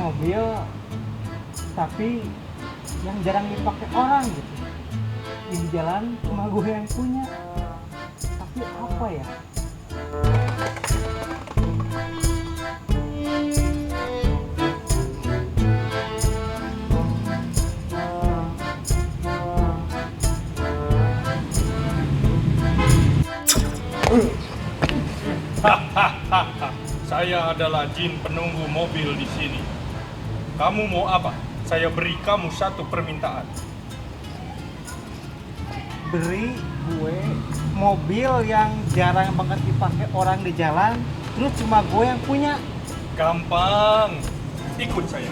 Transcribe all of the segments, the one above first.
mobil tapi yang jarang dipakai orang gitu. Di jalan cuma gue yang punya. Tapi apa ya? Saya adalah jin penunggu mobil di sini. Kamu mau apa? Saya beri kamu satu permintaan. Beri gue mobil yang jarang banget dipakai orang di jalan, terus cuma gue yang punya. Gampang. Ikut saya.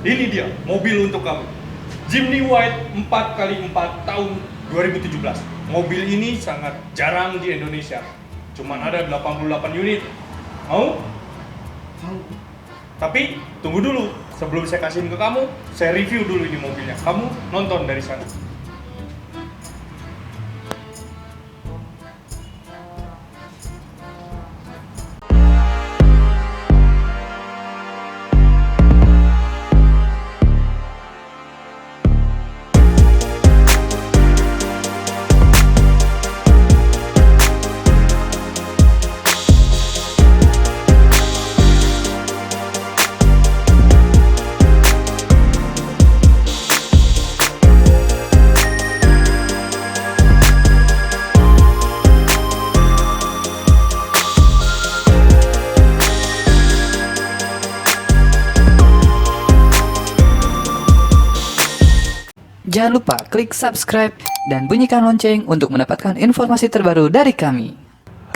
Ini dia mobil untuk kamu. Jimny White 4x4 tahun 2017. Mobil ini sangat jarang di Indonesia. Cuman ada 88 unit. Mau? Tapi tunggu dulu. Sebelum saya kasihin ke kamu, saya review dulu ini mobilnya. Kamu nonton dari sana. Jangan lupa klik subscribe dan bunyikan lonceng untuk mendapatkan informasi terbaru dari kami.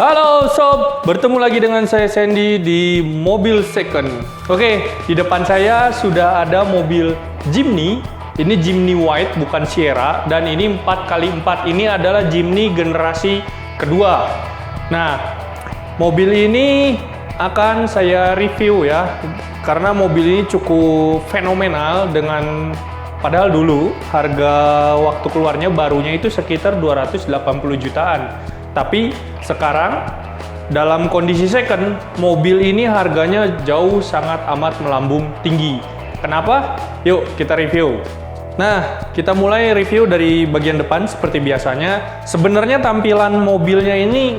Halo sob, bertemu lagi dengan saya Sandy di Mobil Second. Oke, di depan saya sudah ada mobil Jimny. Ini Jimny White bukan Sierra, dan ini 4x4. Ini adalah Jimny generasi kedua. Nah, mobil ini akan saya review ya, karena mobil ini cukup fenomenal. Dengan padahal dulu harga waktu keluarnya barunya itu sekitar 280 jutaan. Tapi sekarang dalam kondisi second, mobil ini harganya jauh sangat amat melambung tinggi. Kenapa? Yuk kita review. Nah, kita mulai review dari bagian depan seperti biasanya. Sebenarnya tampilan mobilnya ini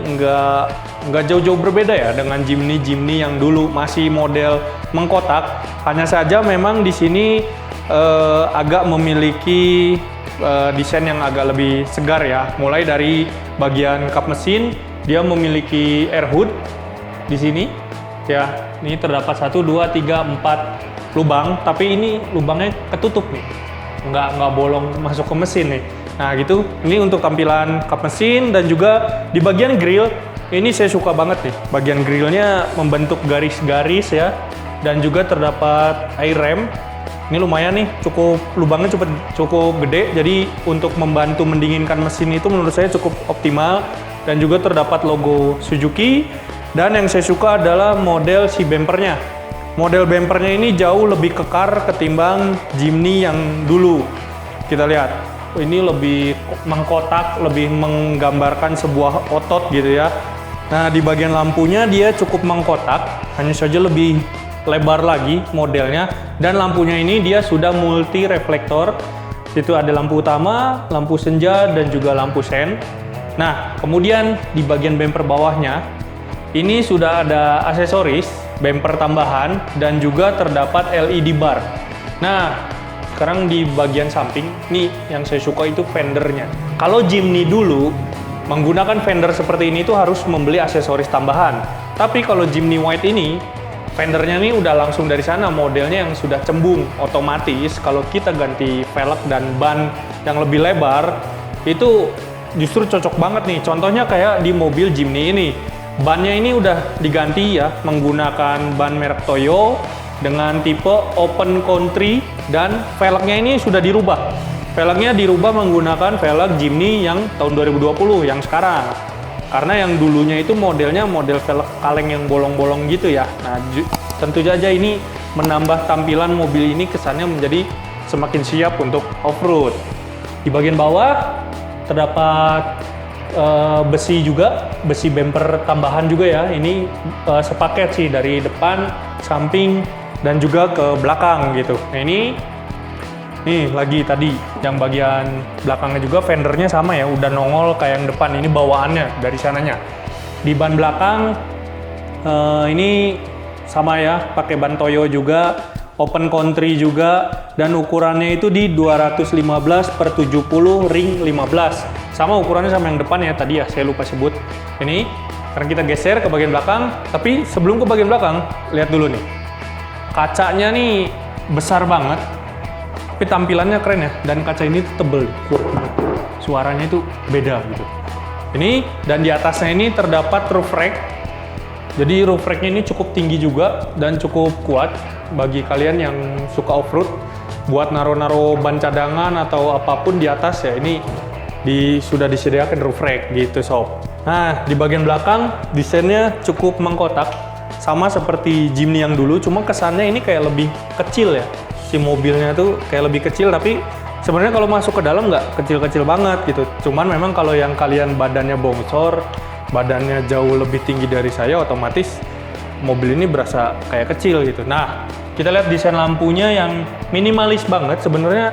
nggak jauh-jauh berbeda ya dengan Jimny yang dulu masih model mengkotak. Hanya saja memang di sini agak memiliki desain yang agak lebih segar ya. Mulai dari bagian kap mesin, dia memiliki air hood di sini. Ya, ini terdapat 1, 2, 3, 4 lubang, tapi ini lubangnya ketutup nih. Nggak bolong masuk ke mesin nih. Nah gitu, ini untuk tampilan kap mesin. Dan juga di bagian grill, ini saya suka banget nih. Bagian grillnya membentuk garis-garis ya. Dan juga terdapat air rem. Ini lumayan nih, lubangnya cukup gede, jadi untuk membantu mendinginkan mesin itu menurut saya cukup optimal. Dan juga terdapat logo Suzuki. Dan yang saya suka adalah model si bempernya. Model bempernya ini jauh lebih kekar ketimbang Jimny yang dulu. Kita lihat, ini lebih mengkotak, lebih menggambarkan sebuah otot gitu ya. Nah, di bagian lampunya dia cukup mengkotak, hanya saja lebih lebar lagi modelnya. Dan lampunya ini dia sudah multi reflektor. Situ ada lampu utama, lampu senja, dan juga lampu sen. Nah, kemudian di bagian bumper bawahnya ini sudah ada aksesoris bumper tambahan dan juga terdapat LED bar. Nah, sekarang di bagian samping nih yang saya suka itu fendernya. Kalau Jimny dulu menggunakan fender seperti ini tuh harus membeli aksesoris tambahan. Tapi kalau Jimny White ini fendernya nih udah langsung dari sana, modelnya yang sudah cembung otomatis. Kalau kita ganti velg dan ban yang lebih lebar, itu justru cocok banget nih. Contohnya kayak di mobil Jimny ini, bannya ini udah diganti ya, menggunakan ban merek Toyo dengan tipe open country. Dan velgnya ini sudah dirubah. Velgnya dirubah menggunakan velg Jimny yang tahun 2020 yang sekarang. Karena yang dulunya itu modelnya model velg kaleng yang bolong-bolong gitu ya. Nah, tentu saja ini menambah tampilan mobil ini kesannya menjadi semakin siap untuk off-road. Di bagian bawah terdapat besi juga, besi bumper tambahan juga ya. Ini sepaket sih dari depan, samping, dan juga ke belakang gitu. Nah ini nih lagi tadi yang bagian belakangnya juga fendernya sama ya, udah nongol kayak yang depan. Ini bawaannya dari sananya. Di ban belakang ini sama ya, pakai ban Toyo juga, open country juga, dan ukurannya itu di 215/70 ring 15. Sama ukurannya sama yang depan ya tadi ya, saya lupa sebut. Ini sekarang kita geser ke bagian belakang, tapi sebelum ke bagian belakang, lihat dulu nih. Kacanya nih besar banget, tapi tampilannya keren ya, dan kaca ini tuh tebel, kuat banget. Suaranya itu beda gitu. Ini, dan di atasnya ini terdapat roof rack. Jadi roof racknya ini cukup tinggi juga dan cukup kuat bagi kalian yang suka off-road, buat naro-naro ban cadangan atau apapun di atas ya. Ini sudah disediakan roof rack gitu sob. Nah di bagian belakang desainnya cukup mengkotak, sama seperti Jimny yang dulu, cuma kesannya ini kayak lebih kecil ya. Si mobilnya tuh kayak lebih kecil, tapi sebenarnya kalau masuk ke dalam nggak kecil-kecil banget gitu. Cuman memang kalau yang kalian badannya bongsor, badannya jauh lebih tinggi dari saya, otomatis mobil ini berasa kayak kecil gitu. Nah, kita lihat desain lampunya yang minimalis banget. Sebenarnya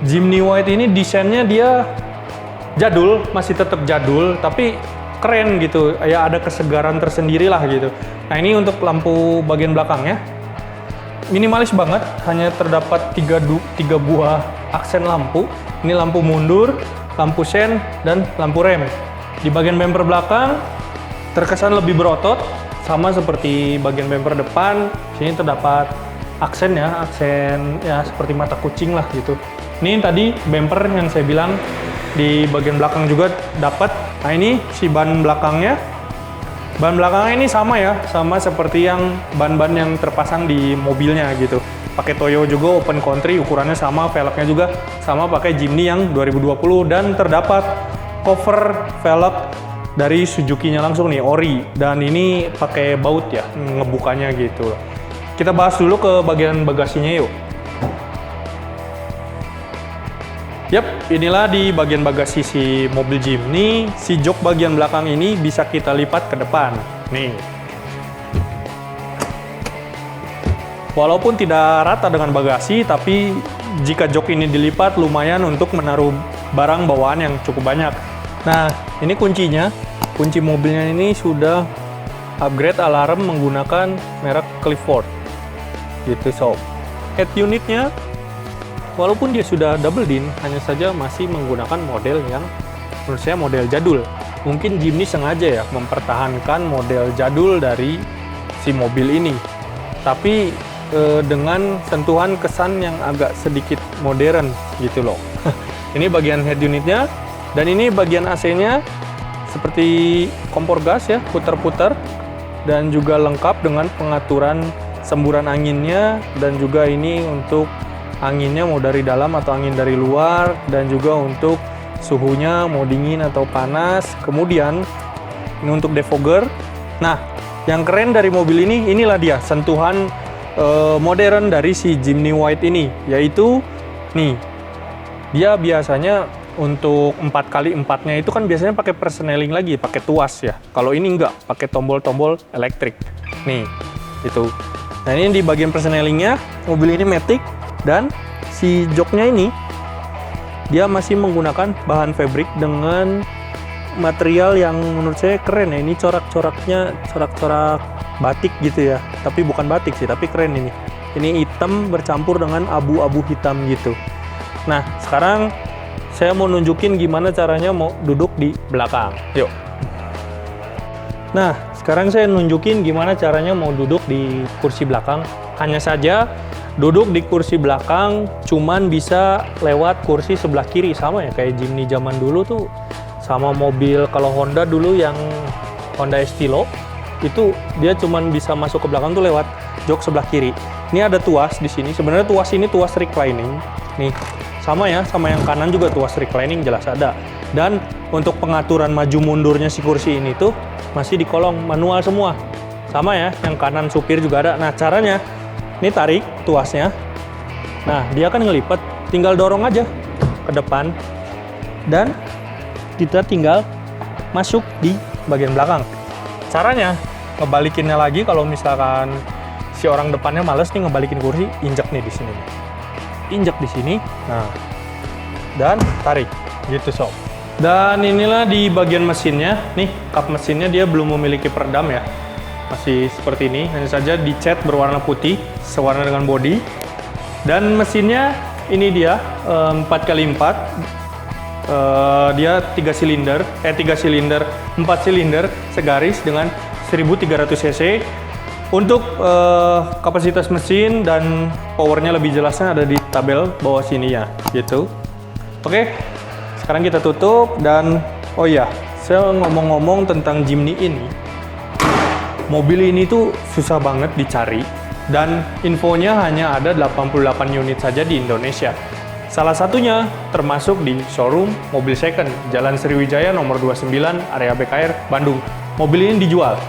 Jimny White ini desainnya dia jadul, masih tetap jadul, tapi keren gitu. Ya ada kesegaran tersendiri lah gitu. Nah, ini untuk lampu bagian belakangnya. Minimalis banget, hanya terdapat 3 buah aksen lampu. Ini lampu mundur, lampu sen, dan lampu rem. Di bagian bumper belakang terkesan lebih berotot, sama seperti bagian bumper depan. Sini terdapat aksen ya, aksen ya seperti mata kucing lah gitu. Ini tadi bumper yang saya bilang di bagian belakang juga dapat. Nah ini si ban belakangnya. Ban belakangnya ini sama ya, sama seperti yang ban-ban yang terpasang di mobilnya gitu. Pakai Toyo juga, open country, ukurannya sama, velgnya juga sama pakai Jimny yang 2020, dan terdapat cover velg dari Suzuki-nya langsung nih, ori, dan ini pakai baut ya ngebukanya gitu. Kita bahas dulu ke bagian bagasinya yuk. Yap, inilah di bagian bagasi si mobil Jimny. Si jok bagian belakang ini bisa kita lipat ke depan. Nih. Walaupun tidak rata dengan bagasi, tapi jika jok ini dilipat lumayan untuk menaruh barang bawaan yang cukup banyak. Nah, ini kuncinya. Kunci mobilnya ini sudah upgrade alarm menggunakan merek Clifford. Gitu sob. Head unitnya, walaupun dia sudah double din, hanya saja masih menggunakan model yang menurut saya model jadul. Mungkin Jimny sengaja ya mempertahankan model jadul dari si mobil ini, tapi dengan sentuhan kesan yang agak sedikit modern gitu loh. Ini bagian head unitnya, dan ini bagian AC-nya seperti kompor gas ya, putar-putar, dan juga lengkap dengan pengaturan semburan anginnya, dan juga ini untuk anginnya mau dari dalam atau angin dari luar, dan juga untuk suhunya mau dingin atau panas. Kemudian ini untuk defogger. Nah, yang keren dari mobil ini, inilah dia sentuhan modern dari si Jimny White ini, yaitu nih, dia biasanya untuk 4x4-nya itu kan biasanya pakai persneling lagi, pakai tuas ya. Kalau ini enggak, pakai tombol-tombol elektrik. Nih, itu. Nah, ini di bagian persnelingnya, mobil ini matic. Dan si joknya ini dia masih menggunakan bahan fabric dengan material yang menurut saya keren ya. Ini corak-coraknya corak-corak batik gitu ya, tapi bukan batik sih, tapi keren ini. Ini hitam bercampur dengan abu-abu hitam gitu. Nah sekarang saya mau nunjukin gimana caranya mau duduk di belakang. Yuk. Nah sekarang saya nunjukin gimana caranya mau duduk di kursi belakang. Hanya saja duduk di kursi belakang cuman bisa lewat kursi sebelah kiri, sama ya kayak Jimny zaman dulu tuh, sama mobil kalau Honda dulu yang Honda Estilo itu dia cuman bisa masuk ke belakang tuh lewat jok sebelah kiri. Ini ada tuas di sini. Sebenarnya tuas ini tuas reclining. Nih, sama ya, sama yang kanan juga tuas reclining jelas ada. Dan untuk pengaturan maju mundurnya si kursi ini tuh masih di kolong manual semua. Sama ya, yang kanan supir juga ada. Nah, caranya ini tarik tuasnya. Nah, dia kan ngelipet, tinggal dorong aja ke depan. Dan kita tinggal masuk di bagian belakang. Caranya ngebalikinnya lagi kalau misalkan si orang depannya males nih ngebalikin kursi, injek nih di sini. Injek di sini. Nah, dan tarik gitu sob. Dan inilah di bagian mesinnya. Nih, kap mesinnya dia belum memiliki peredam ya. Masih seperti ini, hanya saja dicat berwarna putih, sewarna dengan bodi. Dan mesinnya ini dia 4x4. Dia 3 silinder, 4 silinder segaris dengan 1300 cc. Untuk kapasitas mesin dan powernya lebih jelasnya ada di tabel bawah sini ya, gitu. Oke, sekarang kita tutup dan oh ya, saya ngomong-ngomong tentang Jimny ini. Mobil ini tuh susah banget dicari dan infonya hanya ada 88 unit saja di Indonesia. Salah satunya termasuk di showroom mobil second Jalan Sriwijaya nomor 29 area BKR Bandung. Mobil ini dijual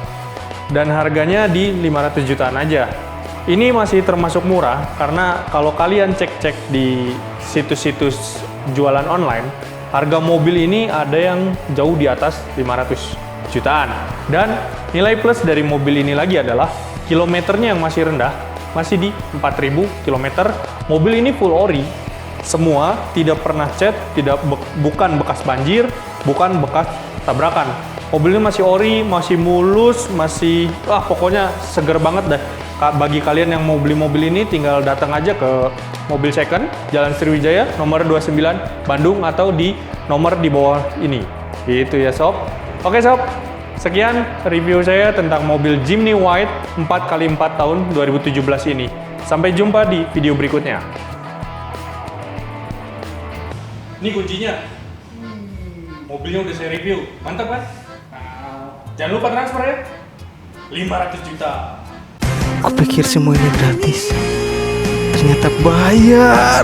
dan harganya di 500 jutaan aja. Ini masih termasuk murah karena kalau kalian cek-cek di situs-situs jualan online, harga mobil ini ada yang jauh di atas 500 jutaan. Dan nilai plus dari mobil ini lagi adalah kilometernya yang masih rendah, masih di 4000 km. Mobil ini full ori, semua tidak pernah cat, bukan bekas banjir, bukan bekas tabrakan. Mobilnya masih ori, masih mulus, masih pokoknya seger banget deh. Bagi kalian yang mau beli mobil ini tinggal datang aja ke Mobil Second Jalan Sriwijaya nomor 29 Bandung atau di nomor di bawah ini. Gitu ya sob. Oke sob, sekian review saya tentang mobil Jimny White 4x4 tahun 2017 ini. Sampai jumpa di video berikutnya. Ini kuncinya. Mobilnya udah saya review. Mantap kan? Jangan lupa transfer ya. 500 juta. Kupikir semua ini gratis. Ternyata bayar.